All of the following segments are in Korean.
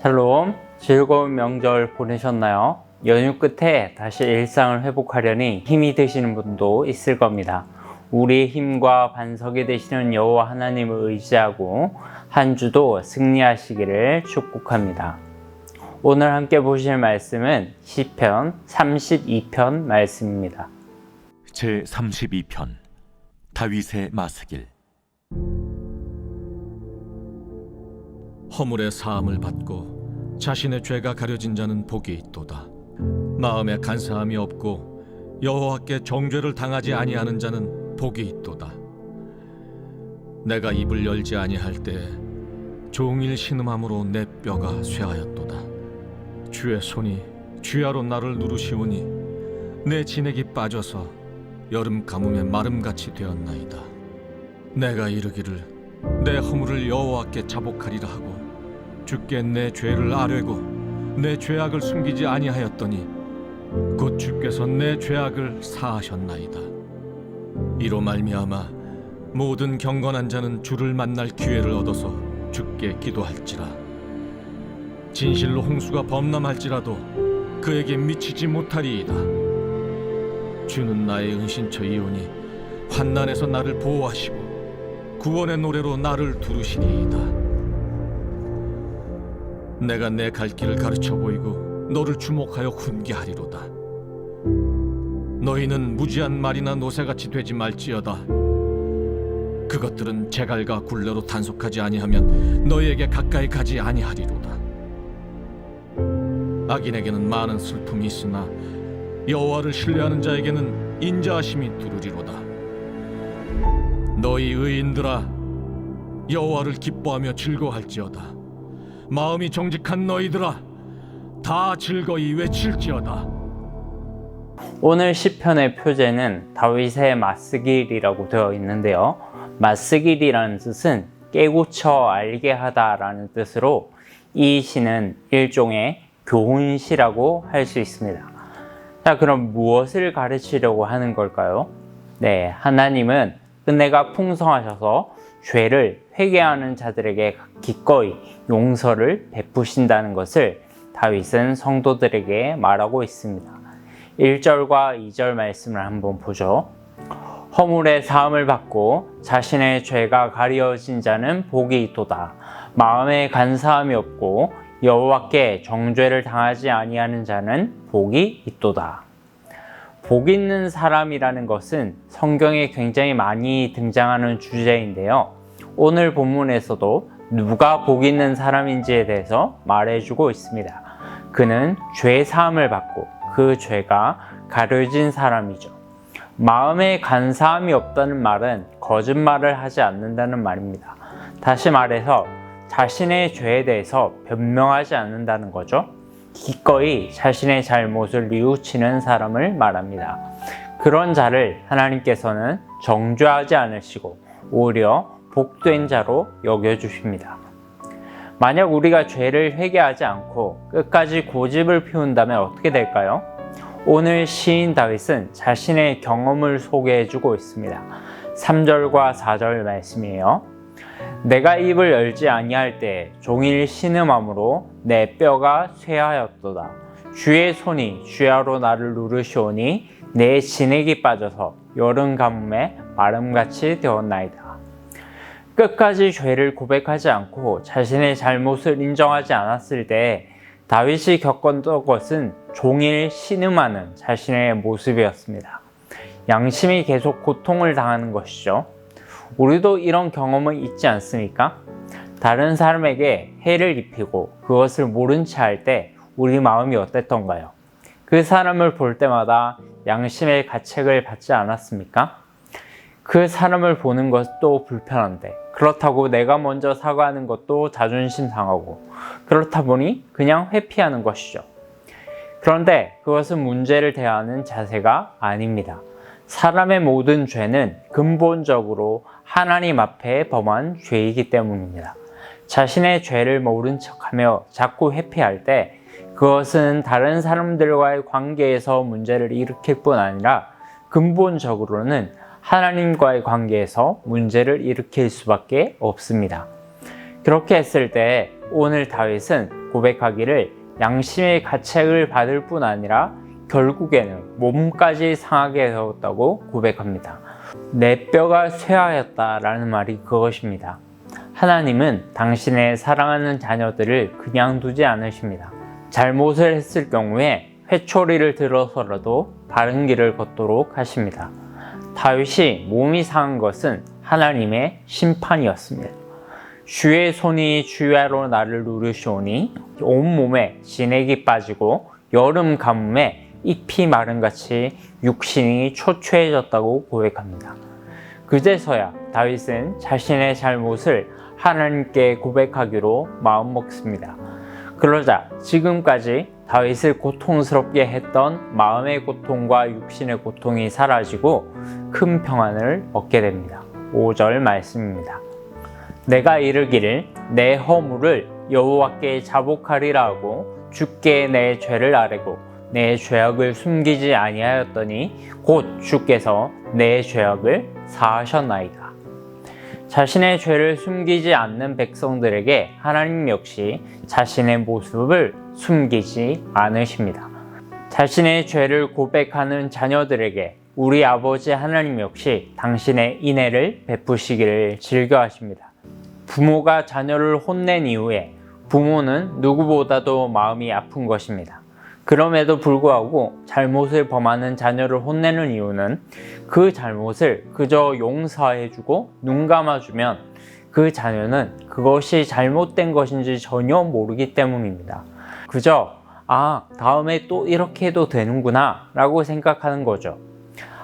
샬롬, 즐거운 명절 보내셨나요? 연휴 끝에 다시 일상을 회복하려니 힘이 드시는 분도 있을 겁니다. 우리의 힘과 반석이 되시는 여호와 하나님을 의지하고 한 주도 승리하시기를 축복합니다. 오늘 함께 보실 말씀은 시편 32편 말씀입니다. 제 32편 다윗의 마스길. 허물의 사함을 받고 자신의 죄가 가려진 자는 복이 있도다. 마음에 간사함이 없고 여호와께 정죄를 당하지 아니하는 자는 복이 있도다. 내가 입을 열지 아니할 때 종일 신음함으로 내 뼈가 쇠하였도다. 주의 손이 쥐하로 나를 누르시오니 내 진액이 빠져서 여름 가뭄에 마름같이 되었나이다. 내가 이르기를 내 허물을 여호와께 자복하리라 하고 주께 내 죄를 아뢰고 내 죄악을 숨기지 아니하였더니 곧 주께서 내 죄악을 사하셨나이다. 이로 말미암아 모든 경건한 자는 주를 만날 기회를 얻어서 주께 기도할지라. 진실로 홍수가 범람할지라도 그에게 미치지 못하리이다. 주는 나의 은신처이오니 환난에서 나를 보호하시고 구원의 노래로 나를 두르시리이다. 내가 내 갈 길을 가르쳐 보이고 너를 주목하여 훈계하리로다. 너희는 무지한 말이나 노새같이 되지 말지어다. 그것들은 제갈과 굴레로 단속하지 아니하면 너희에게 가까이 가지 아니하리로다. 악인에게는 많은 슬픔이 있으나 여호와를 신뢰하는 자에게는 인자하심이 두루리로다. 너희 의인들아, 여호와를 기뻐하며 즐거워할지어다. 마음이 정직한 너희들아, 다 즐거이 외칠지어다. 오늘 시편의 표제는 다윗의 마스길이라고 되어 있는데요. 마스길이라는 뜻은 깨우쳐 알게 하다라는 뜻으로 이 시는 일종의 교훈시라고 할 수 있습니다. 자, 그럼 무엇을 가르치려고 하는 걸까요? 네, 하나님은 은혜가 풍성하셔서 죄를 회개하는 자들에게 기꺼이 용서를 베푸신다는 것을 다윗은 성도들에게 말하고 있습니다. 1절과 2절 말씀을 한번 보죠. 허물의 사함을 받고 자신의 죄가 가려진 자는 복이 있도다. 마음에 간사함이 없고 여호와께 정죄를 당하지 아니하는 자는 복이 있도다. 복 있는 사람이라는 것은 성경에 굉장히 많이 등장하는 주제인데요. 오늘 본문에서도 누가 복 있는 사람인지에 대해서 말해주고 있습니다. 그는 죄 사함을 받고 그 죄가 가려진 사람이죠. 마음에 간사함이 없다는 말은 거짓말을 하지 않는다는 말입니다. 다시 말해서 자신의 죄에 대해서 변명하지 않는다는 거죠. 기꺼이 자신의 잘못을 뉘우치는 사람을 말합니다. 그런 자를 하나님께서는 정죄하지 않으시고 오히려 복된 자로 여겨주십니다. 만약 우리가 죄를 회개하지 않고 끝까지 고집을 피운다면 어떻게 될까요? 오늘 시인 다윗은 자신의 경험을 소개해주고 있습니다. 3절과 4절 말씀이에요. 내가 입을 열지 아니할 때 종일 신음함으로 내 뼈가 쇠하였도다. 주의 손이 쥐하로 나를 누르시오니 내 진액이 빠져서 여름 가뭄에 마름같이 되었나이다. 끝까지 죄를 고백하지 않고 자신의 잘못을 인정하지 않았을 때 다윗이 겪었던 것은 종일 신음하는 자신의 모습이었습니다. 양심이 계속 고통을 당하는 것이죠. 우리도 이런 경험은 있지 않습니까? 다른 사람에게 해를 입히고 그것을 모른 채 할 때 우리 마음이 어땠던가요? 그 사람을 볼 때마다 양심의 가책을 받지 않았습니까? 그 사람을 보는 것도 불편한데 그렇다고 내가 먼저 사과하는 것도 자존심 상하고 그렇다 보니 그냥 회피하는 것이죠. 그런데 그것은 문제를 대하는 자세가 아닙니다. 사람의 모든 죄는 근본적으로 하나님 앞에 범한 죄이기 때문입니다. 자신의 죄를 모른 척하며 자꾸 회피할 때 그것은 다른 사람들과의 관계에서 문제를 일으킬 뿐 아니라 근본적으로는 하나님과의 관계에서 문제를 일으킬 수밖에 없습니다. 그렇게 했을 때 오늘 다윗은 고백하기를 양심의 가책을 받을 뿐 아니라 결국에는 몸까지 상하게 되었다고 고백합니다. 내 뼈가 쇠하였다라는 말이 그것입니다. 하나님은 당신의 사랑하는 자녀들을 그냥 두지 않으십니다. 잘못을 했을 경우에 회초리를 들어서라도 바른 길을 걷도록 하십니다. 다윗이 몸이 상한 것은 하나님의 심판이었습니다. 주의 손이 주야로 나를 누르시오니 온몸에 진액이 빠지고 여름 가뭄에 잎이 마른 같이 육신이 초췌해졌다고 고백합니다. 그제서야 다윗은 자신의 잘못을 하나님께 고백하기로 마음먹습니다. 그러자 지금까지 다윗을 고통스럽게 했던 마음의 고통과 육신의 고통이 사라지고 큰 평안을 얻게 됩니다. 5절 말씀입니다. 내가 이르기를 내 허물을 여호와께 자복하리라 하고 주께 내 죄를 아뢰고 내 죄악을 숨기지 아니하였더니 곧 주께서 내 죄악을 사하셨나이다. 자신의 죄를 숨기지 않는 백성들에게 하나님 역시 자신의 모습을 숨기지 않으십니다. 자신의 죄를 고백하는 자녀들에게 우리 아버지 하나님 역시 당신의 인애를 베푸시기를 즐겨하십니다. 부모가 자녀를 혼낸 이후에 부모는 누구보다도 마음이 아픈 것입니다. 그럼에도 불구하고 잘못을 범하는 자녀를 혼내는 이유는 그 잘못을 그저 용서해주고 눈 감아주면 그 자녀는 그것이 잘못된 것인지 전혀 모르기 때문입니다. 그저 다음에 또 이렇게 해도 되는구나 라고 생각하는 거죠.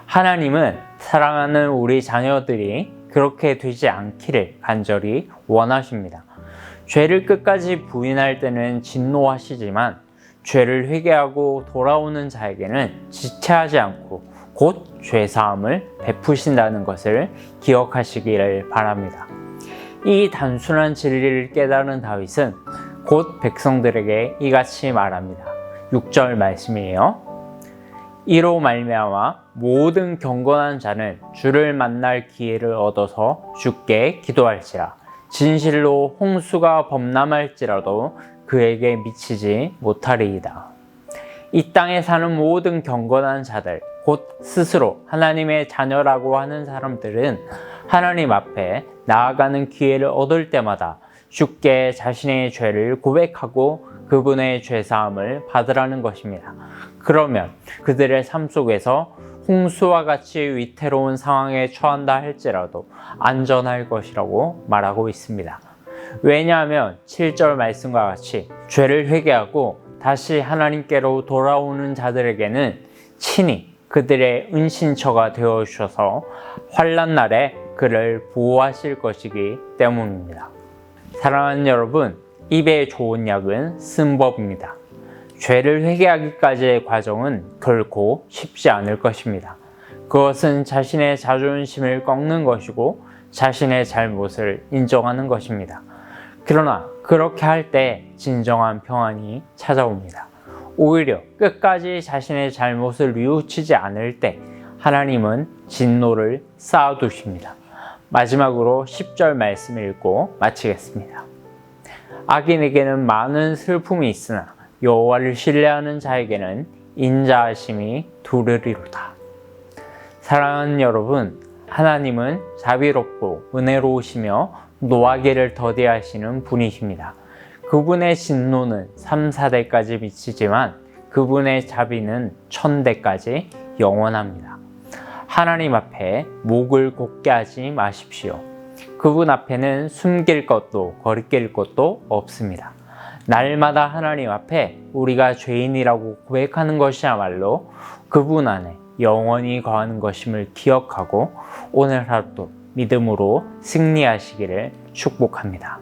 하나님은 사랑하는 우리 자녀들이 그렇게 되지 않기를 간절히 원하십니다. 죄를 끝까지 부인할 때는 진노하시지만 죄를 회개하고 돌아오는 자에게는 지체하지 않고 곧 죄사함을 베푸신다는 것을 기억하시기를 바랍니다. 이 단순한 진리를 깨달은 다윗은 곧 백성들에게 이같이 말합니다. 6절 말씀이에요. 이로 말미암아 모든 경건한 자는 주를 만날 기회를 얻어서 주께 기도할지라. 진실로 홍수가 범람할지라도 그에게 미치지 못하리이다. 이 땅에 사는 모든 경건한 자들, 곧 스스로 하나님의 자녀라고 하는 사람들은 하나님 앞에 나아가는 기회를 얻을 때마다 주께 자신의 죄를 고백하고 그분의 죄사함을 받으라는 것입니다. 그러면 그들의 삶 속에서 홍수와 같이 위태로운 상황에 처한다 할지라도 안전할 것이라고 말하고 있습니다. 왜냐하면 7절 말씀과 같이 죄를 회개하고 다시 하나님께로 돌아오는 자들에게는 친히 그들의 은신처가 되어 주셔서 환난 날에 그를 보호하실 것이기 때문입니다. 사랑하는 여러분, 입에 좋은 약은 쓴 법입니다. 죄를 회개하기까지의 과정은 결코 쉽지 않을 것입니다. 그것은 자신의 자존심을 꺾는 것이고 자신의 잘못을 인정하는 것입니다. 그러나 그렇게 할 때 진정한 평안이 찾아옵니다. 오히려 끝까지 자신의 잘못을 뉘우치지 않을 때 하나님은 진노를 쌓아두십니다. 마지막으로 10절 말씀을 읽고 마치겠습니다. 악인에게는 많은 슬픔이 있으나 여호와를 신뢰하는 자에게는 인자하심이 두르리로다. 사랑하는 여러분, 하나님은 자비롭고 은혜로우시며 노하기를 더디하시는 분이십니다. 그분의 진노는 3, 4대까지 미치지만 그분의 자비는 1000대까지 영원합니다. 하나님 앞에 목을 곧게 하지 마십시오. 그분 앞에는 숨길 것도 거리낄 것도 없습니다. 날마다 하나님 앞에 우리가 죄인이라고 고백하는 것이야말로 그분 안에 영원히 거하는 것임을 기억하고 오늘 하루도 믿음으로 승리하시기를 축복합니다.